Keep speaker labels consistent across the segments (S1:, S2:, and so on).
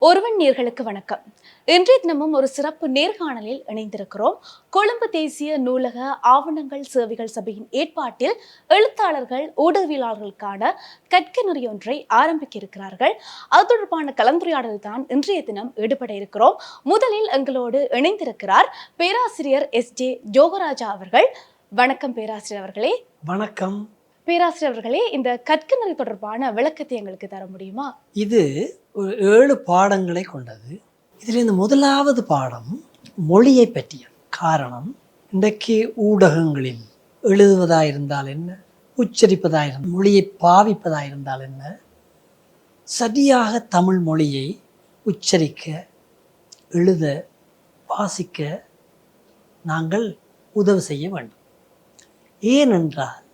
S1: ஒருவன் நேர்களுக்கு வணக்கம். இன்றைய தினமும் ஒரு சிறப்பு நேர்காணலில் இணைந்திருக்கிறோம். கொழும்பு தேசிய நூலக ஆவணங்கள் சேவைகள் சபையின் ஏற்பாட்டில் எழுத்தாளர்கள் ஊடகவியலாளர்களுக்கான கற்க நெறியொன்றை ஆரம்பிக்க இருக்கிறார்கள். அது தொடர்பான கலந்துரையாடல் தான் இன்றைய தினம் ஈடுபட இருக்கிறோம். முதலில் எங்களோடு இணைந்திருக்கிறார் பேராசிரியர் எஸ்.ஜே. ஜோகராஜா அவர்கள். வணக்கம் பேராசிரியர் அவர்களே.
S2: வணக்கம்
S1: பேராசிரியர் அவர்களே, இந்த கற்க நெறி தொடர்பான விளக்கத்தை எங்களுக்கு தர முடியுமா?
S2: இது ஒரு 7 பாடங்களை கொண்டது. இதில் இந்த முதலாவது பாடம் மொழியை பற்றிய காரணம். இன்றைக்கு ஊடகங்களில் எழுதுவதாயிருந்தால் என்ன, உச்சரிப்பதாயிருந்தால், மொழியை பாவிப்பதாயிருந்தால் என்ன, சரியாக தமிழ் மொழியை உச்சரிக்க, எழுத, வாசிக்க நாங்கள் உதவி செய்ய வேண்டும். ஏனென்றால்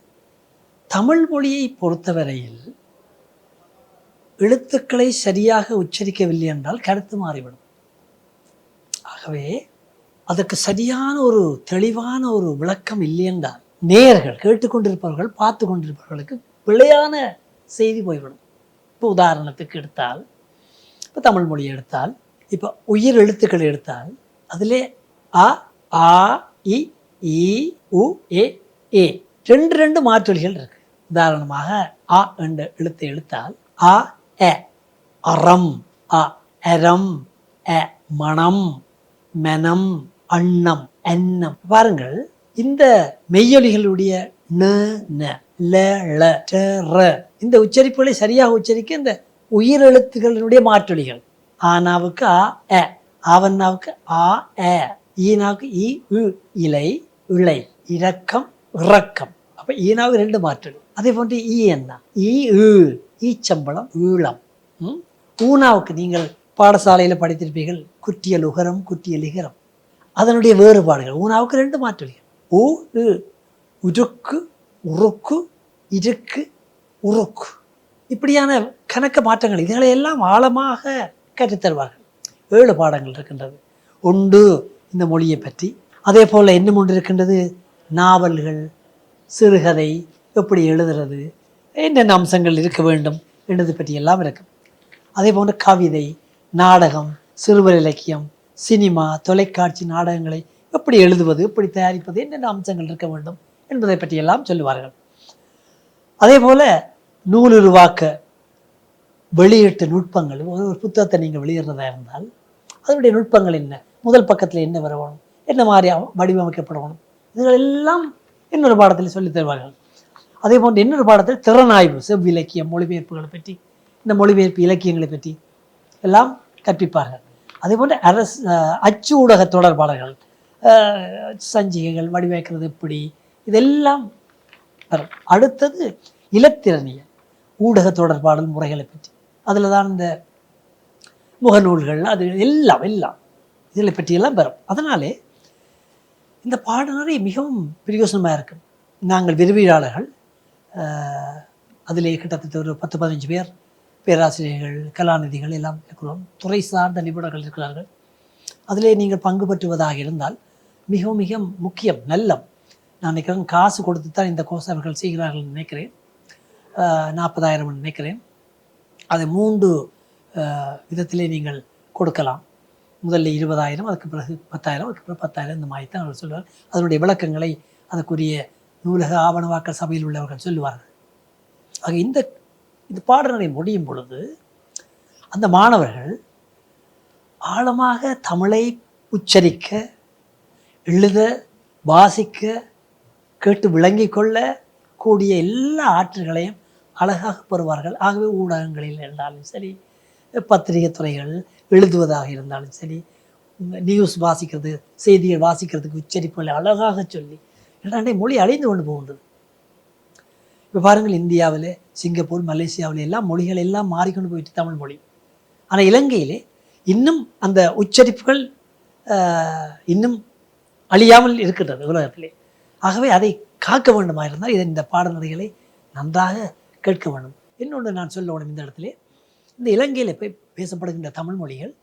S2: தமிழ் மொழியை பொறுத்தவரையில் எழுத்துக்களை சரியாக உச்சரிக்கவில்லை என்றால் கருத்து மாறிவிடும். ஆகவே அதற்கு சரியான ஒரு தெளிவான ஒரு விளக்கம் இல்லை என்றால் நேயர்கள் கேட்டுக்கொண்டிருப்பவர்கள் பார்த்து கொண்டிருப்பவர்களுக்கு பிழையான செய்தி போய்விடும். இப்போ உதாரணத்துக்கு எடுத்தால், இப்போ தமிழ் மொழியை எடுத்தால், இப்போ உயிர் எழுத்துக்களை எடுத்தால் அதிலே அ, ஆ, இ, ஈ, உ, ஏ ரெண்டு மாற்றொலிகள் இருக்கு. உதாரணமாக அ என்ற எழுத்தை எடுத்தால் அ, எ, அறம், அ, அறம், எ, மனம், மனம், அன்னம், எண்ணம். பாருங்கள், இந்த மெய்யொலிகளுடைய ந, ந, ல, ள, ட, ர இந்த உச்சரிப்புகளை சரியாக உச்சரிக்க இந்த உயிர் எழுத்துக்களுடைய மாற்றொலிகள். ஆனாவுக்கு அ, எ, ஆவன்னாவுக்கு ஆ, எ, ஈனாவுக்கு இ, உ, இலை, இளை, இரக்கம், இறக்கம். அப்ப ஈனாவுக்கு 2 மாற்றொலி. அதே போன்று ஈ என்ன, ஈ, ஈச்சம்பளம், ஈழம். ஊனாவுக்கு நீங்கள் பாடசாலையில் படித்திருப்பீர்கள், குற்றியல் உகரம், குற்றியல் இகரம். அதனுடைய வேறுபாடுகள். ஊனாவுக்கு 2 மாற்றொலிகள். ஊ, உருக்கு, உருக்கு, இருக்கு, உருக்கு. இப்படியான கணக்க மாற்றங்கள். இதுகளை எல்லாம் ஆழமாக கற்றுத்தருவார்கள். 7 பாடங்கள் இருக்கின்றது. ஒன்று இந்த மொழியை பற்றி. அதே போல் இன்னும் ஒன்று இருக்கின்றது, நாவல்கள், சிறுகதை எப்படி எழுதுறது, என்னென்ன அம்சங்கள் இருக்க வேண்டும் என்பது பற்றி எல்லாம் இருக்கும். அதே போன்று கவிதை, நாடகம், சிறுவர் இலக்கியம், சினிமா, தொலைக்காட்சி நாடகங்களை எப்படி எழுதுவது, எப்படி தயாரிப்பது, என்னென்ன அம்சங்கள் இருக்க வேண்டும் என்பதை பற்றி எல்லாம் சொல்லுவார்கள். அதே போல நூலுருவாக்க வெளியீட்டு நுட்பங்கள். ஒரு புத்தகத்தை நீங்கள் வெளியிடுறதா இருந்தால் அதனுடைய நுட்பங்கள் என்ன, முதல் பக்கத்தில் என்ன வரணும், என்ன மாதிரி வடிவமைக்கப்படணும், இதுகள் எல்லாம் இன்னொரு பாடத்தில் சொல்லித் தருவார்கள். அதே போன்று இன்னொரு பாடத்தில் திறனாய்வு, செவ்விலக்கியம், மொழிபெயர்ப்புகளை பற்றி, இந்த மொழிபெயர்ப்பு இலக்கியங்களை பற்றி எல்லாம் கற்பிப்பார்கள். அதே போன்று அச்சு ஊடக தொடர்பாளர்கள், சஞ்சிகைகள் வடிவமைக்கிறது எப்படி, இதெல்லாம் வரும். அடுத்தது இலத்திரனியல், ஊடக தொடர்பாடல் முறைகளை பற்றி. அதில் தான் இந்த முகநூல்கள், அது எல்லாம் இதில் பற்றியெல்லாம் வரும். அதனாலே இந்த பாடநெறி மிகவும் பிரயோசனமாக இருக்கும். நாங்கள் விரிவியாளர்கள் அதிலே கிட்டத்தட்ட ஒரு 10-15 பேர் பேராசிரியர்கள், கலாநிதிகள் எல்லாம் இருக்கிறோம். துறை சார்ந்த நிபுணர்கள் இருக்கிறார்கள். அதிலே நீங்கள் பங்கு பெற்றுவதாக இருந்தால் மிகவும் மிக முக்கியம், நல்லம். நான் நினைக்கிறேன் காசு கொடுத்து தான் இந்த கோர்ஸ் அவர்கள் செய்கிறார்கள் நினைக்கிறேன். 40,000 நினைக்கிறேன். அதை 3 விதத்திலே நீங்கள் கொடுக்கலாம். முதல்ல 20,000, அதுக்கு பிறகு 10,000, அதுக்கு பிறகு 10,000, இந்த மாதிரி தான் அவர்கள் சொல்வார்கள். அதனுடைய விளக்கங்களை அதற்குரிய நூலக ஆவணவாக்கல் சபையில் உள்ளவர்கள் சொல்லுவார்கள். ஆக இந்த பாடநெறி முடியும் பொழுது அந்த மாணவர்கள் ஆழமாக தமிழை உச்சரிக்க, எழுத, வாசிக்க, கேட்டு விளங்கி கொள்ள கூடிய எல்லா ஆற்றல்களையும் அழகாக பெறுவார்கள். ஆகவே ஊடகங்களில் இருந்தாலும் சரி, பத்திரிகை துறைகள் எழுதுவதாக இருந்தாலும் சரி, நியூஸ் வாசிக்கிறது, செய்திகள் வாசிக்கிறதுக்கு உச்சரிப்புகளை அழகாக சொல்லி, இரண்டே மொழி அழிந்து கொண்டு போகின்றது. இப்போ பாருங்கள், இந்தியாவில், சிங்கப்பூர், மலேசியாவில் எல்லாம் மொழிகள் எல்லாம் மாறிக்கொண்டு போயிட்டு தமிழ் மொழி. ஆனால் இலங்கையிலே இன்னும் அந்த உச்சரிப்புகள் இன்னும் அழியாமல் இருக்கின்றது உலகத்திலே. ஆகவே அதை காக்க வேண்டுமா இருந்தால் இந்த பாடநெறிகளை நன்றாக கேட்க வேண்டும். இன்னொன்று நான் சொல்ல வேண்டும் இந்த இடத்துல, இந்த இலங்கையில் போய் பேசப்படுகின்ற தமிழ் மொழிகள்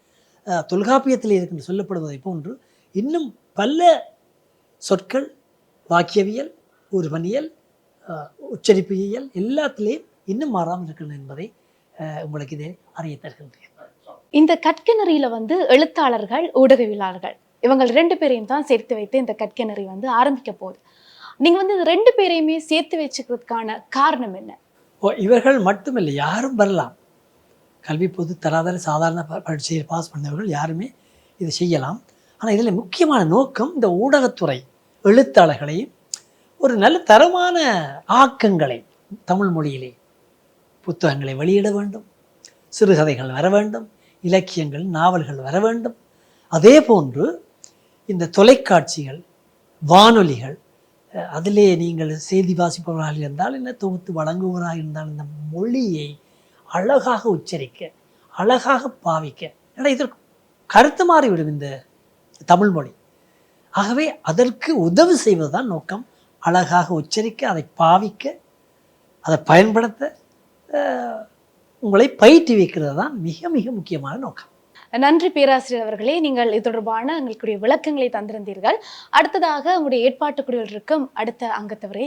S2: தொல்காப்பியத்தில் இருக்கின்ற சொல்லப்படுவதை போன்று இன்னும் பல சொற்கள், வாக்கியவியல், உருவனியல், உச்சரிப்பியல் எல்லாத்திலேயும் இன்னும் மாறாமல் இருக்கின்றன என்பதை உங்களுக்கு இதை அறிய தருகின்றேன்.
S1: இந்த கற்கநெறியில வந்து எழுத்தாளர்கள், ஊடகவியலாளர்கள் இவங்க 2 பேரையும் தான் சேர்த்து வைத்து இந்த கற்கநெறி வந்து ஆரம்பிக்க போகுது. நீங்க வந்து இந்த 2 பேரையுமே சேர்த்து வச்சுக்கிறதுக்கான காரணம் என்ன?
S2: இவர்கள் மட்டுமில்லை, யாரும் வரலாம். கல்வி பொது தராதர சாதாரண பரீட்சையில் பாஸ் பண்ணவர்கள் யாருமே இது செய்யலாம். ஆனால் இதில் முக்கியமான நோக்கம் இந்த ஊடகத்துறை எழுத்தாளர்களை ஒரு நல்ல தரமான ஆக்கங்களை தமிழ் மொழியிலே புத்தகங்களை வெளியிட வேண்டும், சிறுகதைகள் வர வேண்டும், இலக்கியங்கள் நாவல்கள் வர வேண்டும். அதே போன்று இந்த தொலைக்காட்சிகள், வானொலிகள், அதிலே நீங்கள் செய்தி வாசிப்பவராக இருந்தால் என்ன, தொகுத்து வழங்குவராக இருந்தால் இந்த மொழியை அழகாக உச்சரிக்க, அழகாக பாவிக்க, ஏன்னா இதற்கு கருத்து மாறிவிடும் இந்த தமிழ் மொழி. ஆகவே அதற்கு உதவி செய்வதுதான் நோக்கம். அழகாக உச்சரிக்க, அதை பாவிக்க, அதை பயன்படுத்த உங்களை பயிற்றுவிக்கிறது தான் மிக மிக முக்கியமான நோக்கம்.
S1: நன்றி பேராசிரியர் அவர்களே, நீங்கள் இது தொடர்பான எங்களுடைய விளக்கங்களை தந்திருந்தீர்கள். அடுத்ததாக உங்களுடைய ஏற்பாட்டுக்குழுவில் இருக்கும் அடுத்த அங்கத்தவரை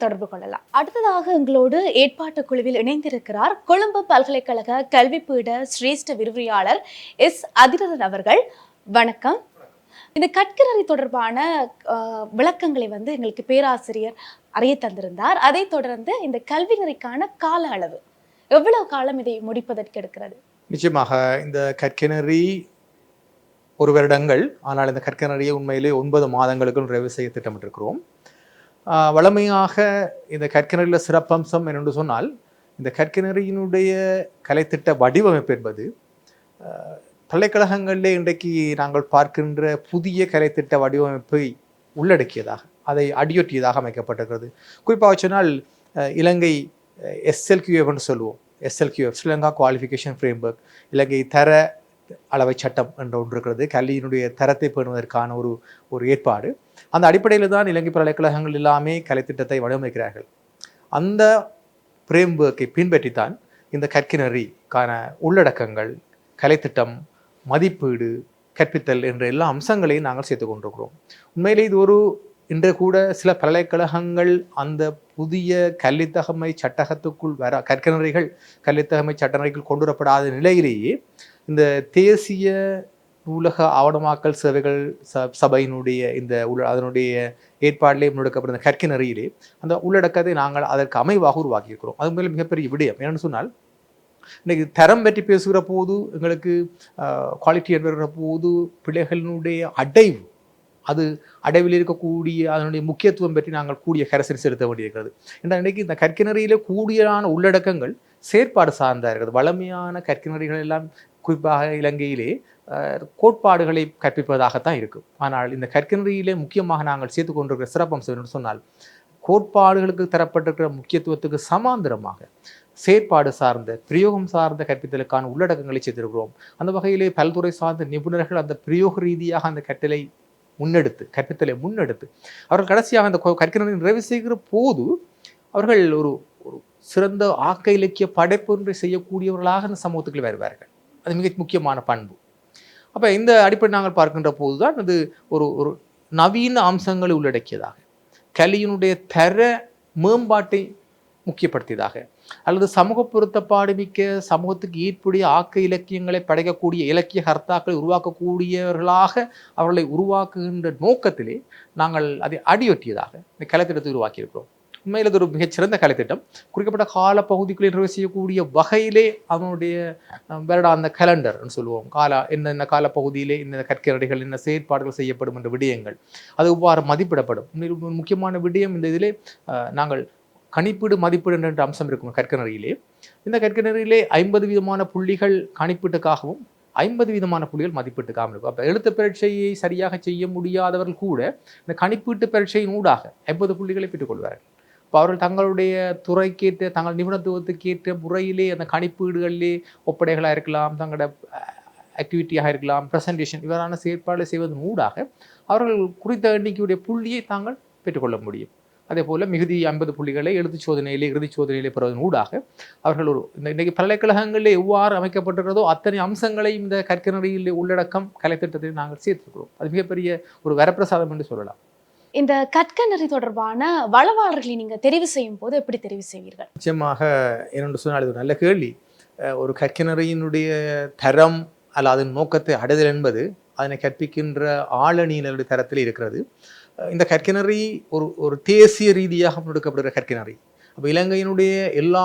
S1: தொடர்பு கொள்ளலாம். அடுத்ததாக எங்களோடு ஏற்பாட்டு குழுவில் இணைந்திருக்கிறார் கொழும்பு பல்கலைக்கழக கல்விப்பீட சிரேஷ்ட விரிவுரையாளர் எஸ் அதிரதன் அவர்கள். வணக்கம். இந்த கற்கநெறி தொடர்பான விளக்கங்களை வந்து எங்களுக்கு பேராசிரியர் அறிய தந்திருந்தார். அதை தொடர்ந்து இந்த கல்வி நெறிக்கான கால அளவு எவ்வளவு காலம் இதை முடிப்பதற்கு எடுக்கிறது?
S3: நிச்சயமாக இந்த கற்கநெறி 1 வருடங்கள், ஆனால் இந்த கற்கநெறியை உண்மையிலே 9 மாதங்களுக்குள் நிறைவு செய்ய திட்டமிட்டிருக்கிறோம். வழமையாக இந்த கற்கநெறியில் சிறப்பம்சம் என்று சொன்னால், இந்த கற்கநெறியினுடைய கலைத்திட்ட வடிவமைப்பு என்பது பல்கலைக்கழகங்களிலே இன்றைக்கு நாங்கள் பார்க்கின்ற புதிய கலைத்திட்ட வடிவமைப்பை உள்ளடக்கியதாக, அதை அடியொற்றியதாக அமைக்கப்பட்டிருக்கிறது. குறிப்பாக சொன்னால் இலங்கை SLQF என்று சொல்லுவோம். SLQF, ஸ்ரீலங்கா குவாலிஃபிகேஷன் ஃப்ரேம்வொர்க், இலங்கை தர அளவை சட்டம் என்ற ஒன்று இருக்கிறது. கல்வியினுடைய தரத்தை பேணுவதற்கான ஒரு ஏற்பாடு. அந்த அடிப்படையில் தான் இலங்கை பல்கலைக்கழகங்கள் எல்லாமே கலைத்திட்டத்தை வடிவமைக்கிறார்கள். அந்த ஃப்ரேம்வொர்க்கை பின்பற்றித்தான் இந்த கற்கநெறிக்கான உள்ளடக்கங்கள், கலைத்திட்டம், மதிப்பீடு, கற்பித்தல் என்ற எல்லா அம்சங்களையும் நாங்கள் சேர்த்து கொண்டிருக்கிறோம். உண்மையிலே இது இன்று கூட சில பல்கலைக்கழகங்கள் அந்த புதிய கல்வித்தகமை சட்டகத்துக்குள் வர கற்கநெறிகள் கல்வித்தகமை சட்டநெறிகள் கொண்டு வரப்படாத நிலையிலேயே இந்த தேசிய நூலக ஆவணமாக்கல் சேவைகள் சபையினுடைய அதனுடைய ஏற்பாட்டிலே முன்னெடுக்கப்பட்ட கற்கநெறியிலே அந்த உள்ளடக்கத்தை நாங்கள் அதற்கு அமைவாக உருவாக்கியிருக்கிறோம். அது மேலே மிகப்பெரிய விடயம் என்னென்னு சொன்னால், இன்றைக்கு தரம் பற்றி பேசுகிற போது, எங்களுக்கு குவாலிட்டி வருகிற போது பிள்ளைகளினுடைய அடைவில் இருக்கக்கூடிய அதனுடைய முக்கியத்துவம் பற்றி நாங்கள் கூடிய கரசனை செலுத்த வேண்டியிருக்கிறது. ஏன்னா இன்றைக்கு இந்த கற்கநெறியிலே கூடியான உள்ளடக்கங்கள் செயற்பாடு சார்ந்தா இருக்கிறது. வளமையான கற்கநெறிகள் எல்லாம் குறிப்பாக இலங்கையிலே கோட்பாடுகளை கற்பிப்பதாகத்தான் இருக்கும். ஆனால் இந்த கற்கநெறியிலே முக்கியமாக நாங்கள் சேர்த்து கொண்டிருக்கிற சிறப்பம்சம் என்று சொன்னால், கோட்பாடுகளுக்கு தரப்பட்டிருக்கிற முக்கியத்துவத்துக்கு சமாந்திரமாக செயற்பாடு சார்ந்த, பிரயோகம் சார்ந்த கற்பித்தலுக்கான உள்ளடக்கங்களை சேர்த்திருக்கிறோம். அந்த வகையிலே பல்துறை சார்ந்த நிபுணர்கள் அந்த பிரயோக ரீதியாக அந்த கற்பித்தலை முன்னெடுத்து அவர்கள் கடைசியாக அந்த கற்கநெறி நிறைவு செய்கிற போது அவர்கள் ஒரு சிறந்த ஆக்க இலக்கிய படைப்பு ஒன்றை செய்யக்கூடியவர்களாக அந்த சமூகத்துக்குள் வருவார்கள். அது மிக முக்கியமான பண்பு. அப்போ இந்த அடிப்படை நாங்கள் பார்க்கின்ற போது தான் அது ஒரு நவீன அம்சங்களை உள்ளடக்கியதாக, கல்வியினுடைய தர மேம்பாட்டை முக்கியப்படுத்தியதாக, அல்லது சமூக பொருத்தப்பாடு மிக்க சமூகத்துக்கு ஈர்ப்புடைய ஆக்க இலக்கியங்களை படைக்கக்கூடிய இலக்கிய கர்த்தாக்களை உருவாக்கக்கூடியவர்களாக அவர்களை உருவாக்குகின்ற நோக்கத்திலே நாங்கள் அதை அடியொற்றியதாக இந்த கலைத்திட்டத்தை உருவாக்கியிருக்கிறோம். உண்மையில் இது ஒரு மிகச்சிறந்த கலைத்திட்டம். குறிக்கப்பட்ட காலப்பகுதிக்குள்ளே நிறைவு செய்யக்கூடிய வகையிலே அதனுடைய வருடாந்த கலண்டர்னு சொல்லுவோம். என்னென்ன காலப்பகுதியிலே இந்த கற்கநெறிகள் என்ன செயற்பாடுகள் செய்யப்படும் என்ற விடயங்கள் அது இவ்வாறு மதிப்பிடப்படும். முக்கியமான விடயம் இந்த இதிலே நாங்கள் கணிப்பீடு மதிப்பீடு என்ற அம்சம் இருக்கும் கற்கநெறியிலே. இந்த கற்கநெறியிலே 50 விதமான புள்ளிகள் கணிப்பீட்டுக்காகவும் 50 விதமான புள்ளிகள் மதிப்பீட்டுக்காகவும் இருக்கும். அப்போ எழுத்து பரீட்சையை சரியாக செய்ய முடியாதவர்கள் கூட இந்த கணிப்பீட்டு பரீட்சையின் ஊடாக 50 புள்ளிகளை பெற்றுக்கொள்வார்கள். இப்போ அவர்கள் தங்களுடைய துறைக்கேற்ற, தங்கள் நிபுணத்துவத்துக்கேற்ற முறையிலே அந்த கணிப்பீடுகளிலே ஒப்படைகளாக இருக்கலாம், தங்களோட ஆக்டிவிட்டியாக இருக்கலாம், ப்ரெசன்டேஷன் இவரான செயற்பாடு செய்வதன் ஊடாக அவர்கள் குறித்த எண்ணிக்கையுடைய புள்ளியை தாங்கள் பெற்றுக்கொள்ள முடியும். அதே போல் மிகுதி 50 புள்ளிகளை எழுத்துச் சோதனையிலே இறுதிச் சோதனையிலே பெறுவதன் ஊடாக அவர்கள் இன்றைக்கு பல்கலைக்கழகங்களில் எவ்வாறு அமைக்கப்பட்டிருக்கிறதோ அத்தனை அம்சங்களையும் இந்த கற்கநெறியில் உள்ளடக்கம் கலைத்திட்டத்தில் நாங்கள் சேர்த்துக்கிறோம். அது மிகப்பெரிய ஒரு வரப்பிரசாதம் என்று சொல்லலாம்.
S1: இந்த கற்கநெறி தொடர்பான வளவாளர்களை நீங்கள் தெரிவு செய்யும் போது எப்படி தெரிவு செய்வீர்கள்?
S3: நிச்சயமாக என்னென்று சொன்னால் இது நல்ல கேள்வி. ஒரு கற்கிணறியினுடைய தரம் அல்ல அதன் நோக்கத்தை அடைதல் என்பது அதனை கற்பிக்கின்ற ஆளணியினருடைய தரத்தில் இருக்கிறது. இந்த கற்கிணறி ஒரு தேசிய ரீதியாக முன்னெடுக்கப்படுகிற கற்கிணறி. அப்போ இலங்கையினுடைய எல்லா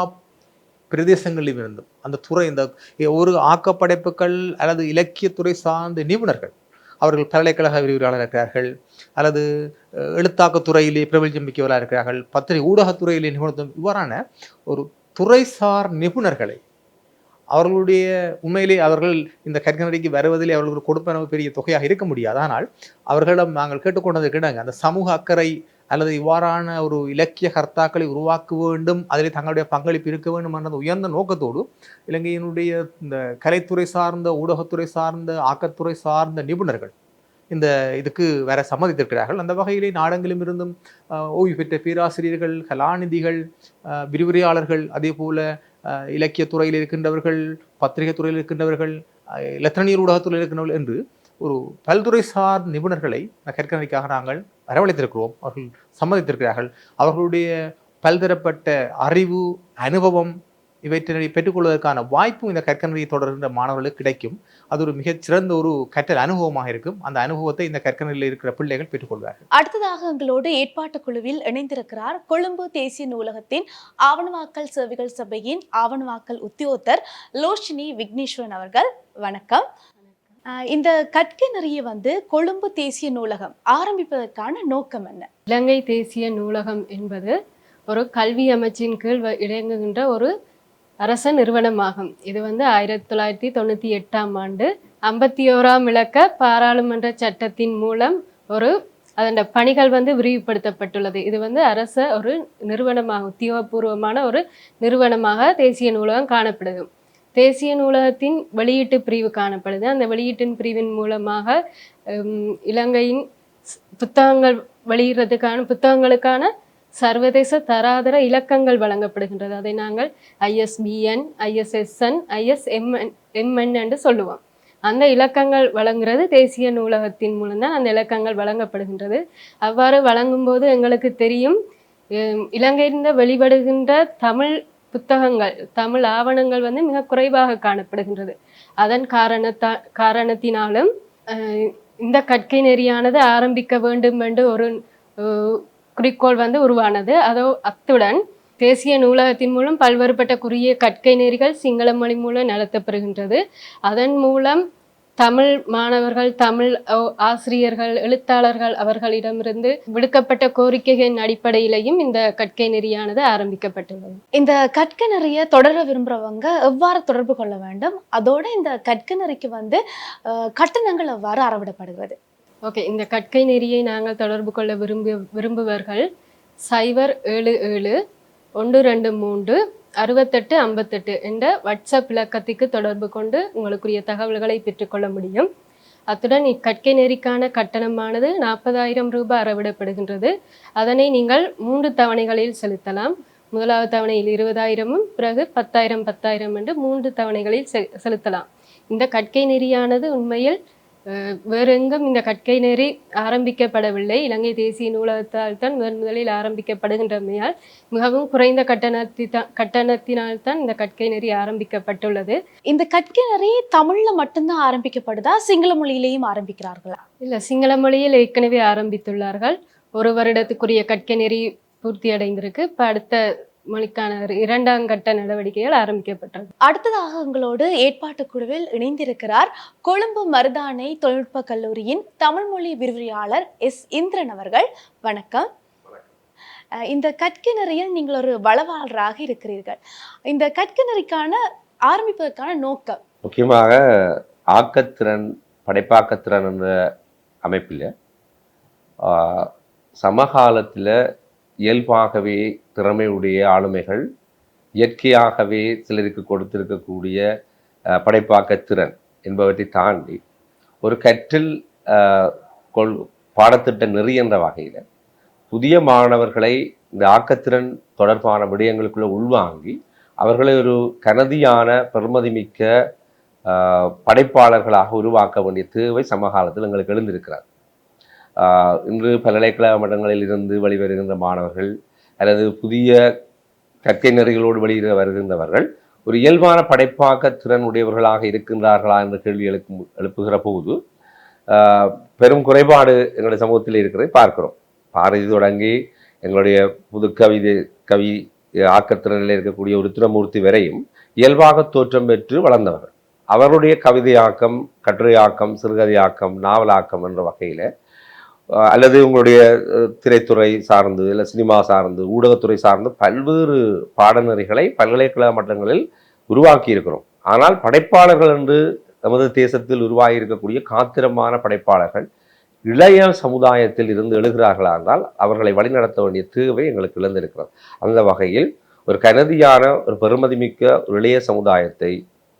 S3: பிரதேசங்களிலும் இருந்தும் அந்த துறை இந்த ஒரு ஆக்கப்படைப்புகள் அல்லது இலக்கியத்துறை சார்ந்த நிபுணர்கள் அவர்கள் பல்கலைக்கழக விரிவுரையாளர் இருக்கிறார்கள், அல்லது எழுத்தாக்கத்துறையிலே பிரபல்யம் மிக்கவர்களாக இருக்கிறார்கள், பத்திரிகை ஊடகத்துறையிலே நிபுணத்துவம், இவ்வாறான ஒரு துறைசார் நிபுணர்களை அவர்களுடைய உண்மையிலே அவர்கள் இந்த கற்கிணறிக்கு வருவதிலே அவர்களுக்கு கொடுப்பனவு பெரிய தொகையாக இருக்க முடியாது. ஆனால் அவர்களிடம் நாங்கள் கேட்டுக்கொண்டது கிடங்க அந்த சமூக அக்கறை அல்லது இவ்வாறான ஒரு இலக்கிய கர்த்தாக்களை உருவாக்க வேண்டும், அதில் தங்களுடைய பங்களிப்பு இருக்க வேண்டும் என்ற உயர்ந்த நோக்கத்தோடு இலங்கையினுடைய இந்த கலைத்துறை சார்ந்த ஊடகத்துறை சார்ந்த ஆக்கத்துறை சார்ந்த நிபுணர்கள் இந்த இதுக்கு வேற சம்மதித்திருக்கிறார்கள். அந்த வகையிலே நாடெங்கிலும் இருந்தும் ஓய்வு பெற்ற பேராசிரியர்கள், கலாநிதிகள், விரிவுரையாளர்கள், அதே போல இலக்கியத்துறையில் இருக்கின்றவர்கள், பத்திரிகை துறையில் இருக்கின்றவர்கள், இலத்திரனியல் ஊடகத்துறையில் இருக்கின்றவர்கள் என்று ஒரு பல்துறை சார் நிபுணர்களை கற்கிணறிக்காக நாங்கள் வரவழைத்திருக்கிறோம். அவர்கள் சம்மதித்திருக்கிறார்கள். அவர்களுடைய பல்தரப்பட்ட அறிவு, அனுபவம் இவற்றை பெற்றுக்கொள்வதற்கான வாய்ப்பும் இந்த கற்கிணறியை தொடர்கின்ற மாணவர்களுக்கு கிடைக்கும். அது ஒரு மிகச்சிறந்த ஒரு கற்றல் அனுபவமாக இருக்கும். அந்த அனுபவத்தை இந்த கற்கிணறியில் இருக்கிற பிள்ளைகள் பெற்றுக்கொள்வார்கள்.
S1: அடுத்ததாக எங்களோடு ஏற்பாட்டு குழுவில் இணைந்திருக்கிறார் கொழும்பு தேசிய நூலகத்தின் ஆவணமாக்கல் சேவைகள் சபையின் ஆவணமாக்கல் உத்தியோகத்தர் லோஷினி விக்னேஸ்வரன் அவர்கள். வணக்கம். இந்த கற்கிணறியை கொழும்பு தேசிய நூலகம் ஆரம்பிப்பதற்கான நோக்கம் என்ன?
S4: இலங்கை தேசிய நூலகம் என்பது ஒரு கல்வி அமைச்சின் கீழ் இயங்குகின்ற ஒரு அரச நிறுவனமாகும். இது 1998ஆம் ஆண்டு 51ஆம் இலக்க பாராளுமன்ற சட்டத்தின் மூலம் அதன் பணிகள் விரிவுபடுத்தப்பட்டுள்ளது. இது அரச ஒரு நிறுவனமாக, உத்தியோகபூர்வமான ஒரு நிறுவனமாக தேசிய நூலகம் காணப்படுது. தேசிய நூலகத்தின் வெளியீட்டு பிரிவு காணப்படுது. அந்த வெளியீட்டின் பிரிவின் மூலமாக இலங்கையின் புத்தகங்கள் புத்தகங்களுக்கான சர்வதேச தராதர இலக்கங்கள் வழங்கப்படுகின்றது. அதை நாங்கள் ISBN, ISSN, ISMN என்று சொல்லுவோம். அந்த இலக்கங்கள் வழங்குறது தேசிய நூலகத்தின் மூலம்தான் அந்த இலக்கங்கள் வழங்கப்படுகின்றது. அவ்வாறு வழங்கும்போது எங்களுக்கு தெரியும், இலங்கையிலிருந்து வெளிப்படுகின்ற தமிழ் புத்தகங்கள், தமிழ் ஆவணங்கள் மிக குறைவாக காணப்படுகின்றது. அதன் காரணத்தினாலும் இந்த கற்கை நெறியானது ஆரம்பிக்க வேண்டும் என்று ஒரு குறிக்கோள் உருவானது. அத்துடன் தேசிய நூலகத்தின் மூலம் பல்வேறுபட்ட குறுகிய கற்கை நெறிகள் சிங்கள மொழி மூலம் நடத்தப்படுகின்றது. அதன் மூலம் தமிழ் மாணவர்கள், தமிழ் ஆசிரியர்கள், எழுத்தாளர்கள் அவர்களிடமிருந்து விடுக்கப்பட்ட கோரிக்கைகளின் அடிப்படையிலையும் இந்த கற்கை நெறியானது ஆரம்பிக்கப்பட்டுள்ளது.
S1: இந்த கற்கை நெறியை தொடர விரும்புறவங்க எவ்வாறு தொடர்பு கொள்ள வேண்டும்? அதோட இந்த கற்கை நெறிக்கு கட்டணங்கள் எவ்வாறு அறவிடப்படுகிறது?
S4: ஓகே, இந்த கற்கை நெறியை நாங்கள் தொடர்பு கொள்ள விரும்புவர்கள் 077 123 6858 என்ற வாட்ஸ்அப் இலக்கத்துக்கு தொடர்பு கொண்டு உங்களுக்குரிய தகவல்களை பெற்றுக்கொள்ள முடியும். அத்துடன் இக்கற்கை நெறிக்கான கட்டணமானது 40,000 ரூபாய் அறவிடப்படுகின்றது. அதனை நீங்கள் 3 தவணைகளில் செலுத்தலாம். முதலாவது தவணையில் 20,000, பிறகு 10,000 என்று 3 தவணைகளில் செலுத்தலாம். இந்த கற்கை நெறியானது உண்மையில் வேறெங்கும் இந்த கற்கை நெறி ஆரம்பிக்கப்படவில்லை. இலங்கை தேசிய நூலகத்தால் தான் முதலில் ஆரம்பிக்கப்படுகின்றமையால் மிகவும் குறைந்த கட்டணத்தினால்தான் இந்த கற்கை நெறி ஆரம்பிக்கப்பட்டுள்ளது.
S1: இந்த கற்கை நெறி தமிழ்ல மட்டும்தான் ஆரம்பிக்கப்படுதா, சிங்கள மொழியிலேயும் ஆரம்பிக்கிறார்களா?
S4: இல்ல, சிங்கள மொழியில் ஏற்கனவே ஆரம்பித்துள்ளார்கள். 1 வருடத்துக்குரிய கற்கை நெறி பூர்த்தி அடைந்திருக்கு. இப்ப அடுத்த மொழிக்கான 2ஆம் கட்ட நடவடிக்கைகள் ஆரம்பிக்கப்பட்டது.
S1: அடுத்ததாக எங்களோடு ஏற்பாட்டு குழுவில் இணைந்திருக்கிறார் கொழும்பு மருதானை தொழில்நுட்ப கல்லூரியின் தமிழ் மொழி விரிவுரையாளர் இந்திரன் அவர்கள். வணக்கம். இந்த கற்கை நெறியில் நீங்கள் ஒரு வளவாளராக இருக்கிறீர்கள். இந்த கற்கை நெறிக்கான ஆரம்பிப்பதற்கான நோக்கம்
S5: முக்கியமாக ஆக்கத்திறன், படைப்பாக்கத்திறன் என்ற அமைப்பில் சமகாலத்தில் இயல்பாகவே திறமையுடைய ஆளுமைகள் இயற்கையாகவே சிலருக்கு கொடுத்திருக்கக்கூடிய படைப்பாக்கத்திறன் என்பவற்றை தாண்டி ஒரு கற்றல் பாடத்திட்ட நெறி என்ற வகையில் புதிய மாணவர்களை இந்த ஆக்கத்திறன் தொடர்பான விடயங்களுக்குள்ள உள்வாங்கி அவர்களை ஒரு கனதியான பெருமதிமிக்க படைப்பாளர்களாக உருவாக்க வேண்டிய தேவை சமகாலத்தில் எங்களுக்கு எழுந்திருக்கிறார். இன்று பல்கலைக்கழக மட்டங்களில் இருந்து வெளிவருகின்ற மாணவர்கள் அல்லது புதிய கற்கை நெறிகளோடு வருகின்றவர்கள் ஒரு இயல்பான படைப்பாக்க திறன் உடையவர்களாக இருக்கின்றார்களா என்ற கேள்வி எழுப்புகிற போது பெரும் குறைபாடு எங்களுடைய சமூகத்தில் இருக்கிறதை பார்க்கிறோம். பாரதி தொடங்கி எங்களுடைய புது கவி ஆக்கத்திறனில் இருக்கக்கூடிய ஒரு திருமூர்த்தி வரையும் இயல்பாக தோற்றம் பெற்று வளர்ந்தவர்கள். அவருடைய கவிதையாக்கம், கட்டுரையாக்கம், சிறுகதையாக்கம், நாவலாக்கம் என்ற வகையில் அல்லது உங்களுடைய திரைத்துறை சார்ந்து இல்லை சினிமா சார்ந்து ஊடகத்துறை சார்ந்து பல்வேறு பாடநெறிகளை பல்கலைக்கழக மட்டங்களில் உருவாக்கி இருக்கிறோம். ஆனால் படைப்பாளர்கள் என்று நமது தேசத்தில் உருவாகி இருக்கக்கூடிய காத்திரமான படைப்பாளர்கள் இளைய சமுதாயத்தில் இருந்து எழுகிறார்களா என்றால் அவர்களை வழிநடத்த வேண்டிய தேவை எங்களுக்கு இழந்திருக்கிறது. அந்த வகையில் ஒரு கனதியான ஒரு பெருமதிமிக்க ஒரு இளைய சமுதாயத்தை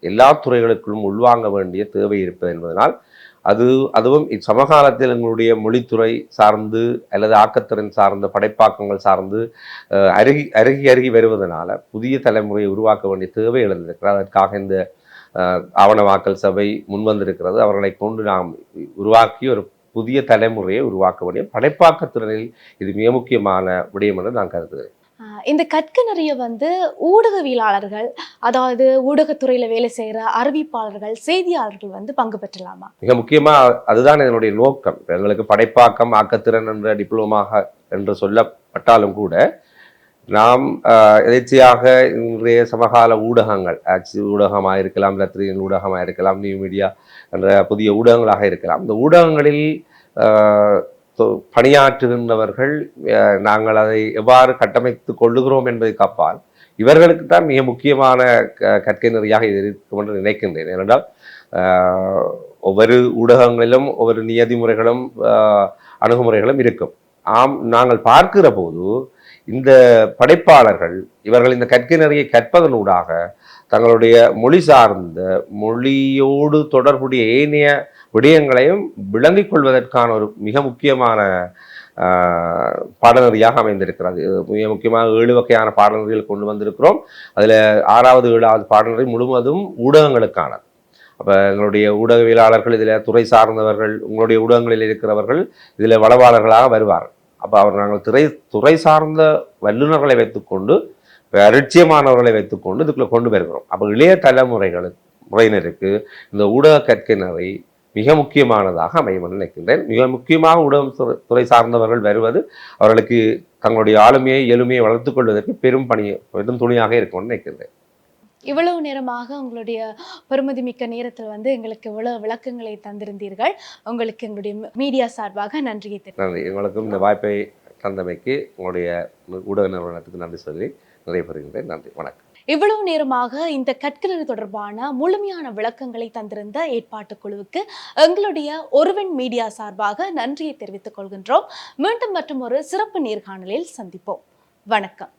S5: எல்லா துறைகளுக்குள்ளும் உள்வாங்க வேண்டிய தேவை இருப்பது என்பதனால் அதுவும் சமகாலத்தில் எங்களுடைய மொழித்துறை சார்ந்து அல்லது ஆக்கத்திறன் சார்ந்த படைப்பாக்கங்கள் சார்ந்து அருகி வருவதனால புதிய தலைமுறையை உருவாக்க வேண்டிய தேவை எழுந்திருக்கிறது. அதற்காக இந்த ஆவணவாக்கல் சபை முன்வந்திருக்கிறது. அவர்களை கொண்டு நாம் உருவாக்கி ஒரு புதிய தலைமுறையை உருவாக்க வேண்டிய படைப்பாக்கத்திறனில் இது மிக முக்கியமான விடயம் என்று நான் கருதுகிறேன்.
S1: இந்த கற்கநெறிய ஊடகவியலாளர்கள், அதாவது ஊடகத்துறையில வேலை செய்யற அறிவிப்பாளர்கள், செய்தியாளர்கள் பங்கு பெற்றலாமா?
S5: மிக முக்கியமா அதுதான் என்னுடைய நோக்கம். எங்களுக்கு படைப்பாக்கம் ஆக்கத்திறன் என்ற டிப்ளோமாக என்று சொல்லப்பட்டாலும் கூட நாம் எதிர்ச்சியாக இன்றைய சமகால ஊடகங்கள், ஊடகமாக இருக்கலாம், லத்திரியின் ஊடகமாக இருக்கலாம், நியூ மீடியா என்ற புதிய ஊடகங்களாக இருக்கலாம். இந்த ஊடகங்களில் பணியாற்றுகின்றவர்கள் நாங்கள் அதை எவ்வாறு கட்டமைத்து கொள்ளுகிறோம் என்பதற்கு அப்பால் இவர்களுக்கு தான் மிக முக்கியமான கற்கை நெறியாக இது இருக்கும் என்று நினைக்கின்றேன். ஏனென்றால் ஒவ்வொரு ஊடகங்களிலும் ஒவ்வொரு நியதி முறைகளும் அணுகுமுறைகளும் இருக்கும். நாங்கள் பார்க்கிற போது இந்த படைப்பாளர்கள் இவர்கள் இந்த கற்கை நெறியை கற்பதனூடாக தங்களுடைய மொழி சார்ந்த மொழியோடு தொடர்புடைய ஏனைய விடயங்களையும் விளங்கிக் கொள்வதற்கான ஒரு மிக முக்கியமான பாடநெறியாக அமைந்திருக்கிறது. மிக முக்கியமாக 7 வகையான பாடநெறிகள் கொண்டு வந்திருக்கிறோம். அதில் 6வது 7வது பாடநெறி முழுவதும் ஊடகங்களுக்கானது. அப்போ எங்களுடைய ஊடகவியலாளர்கள் இதில் துறை சார்ந்தவர்கள், உங்களுடைய ஊடகங்களில் இருக்கிறவர்கள் இதில் வளவாளர்களாக வருவார்கள். அப்போ நாங்கள் துறை சார்ந்த வல்லுநர்களை வைத்துக்கொண்டு பரிச்சயமானவர்களை வைத்துக்கொண்டு இதுக்குள்ளே கொண்டு வருகிறோம். அப்போ இளைய முறையினருக்கு இந்த ஊடக கற்கை நெறி மிக முக்கியமானதாக அமையும் என்று நினைக்கின்றேன். மிக முக்கியமாக ஊடகம் துறை சார்ந்தவர்கள் வருவது அவர்களுக்கு தங்களுடைய ஆளுமையை எளிமையை வளர்த்துக் கொள்வதற்கு பெரும் துணியாக இருக்கும்னு நினைக்கின்றேன்.
S1: இவ்வளவு நேரமாக உங்களுடைய பெருமதிமிக்க நேரத்தில் எங்களுக்கு இவ்வளவு விளக்கங்களை தந்திருந்தீர்கள். உங்களுக்கு எங்களுடைய மீடியா சார்பாக நன்றியை தெரிவிக்கிறேன்.
S5: நன்றி. எங்களுக்கும் இந்த வாய்ப்பை தந்தமைக்கு உங்களுடைய ஊடக நிறுவனத்துக்கு நன்றி சொல்லி நிறைவேறுகின்றேன். நன்றி, வணக்கம்.
S1: இவ்வளவு நேரமாக இந்த கற்கநெறி தொடர்பான முழுமையான விளக்கங்களை தந்திருந்த ஏற்பாட்டு குழுவுக்கு எங்களுடைய ஒருவன் மீடியா சார்பாக நன்றியை தெரிவித்துக் கொள்கின்றோம். மீண்டும் மற்றும் ஒரு சிறப்பு நேர்காணலில் சந்திப்போம். வணக்கம்.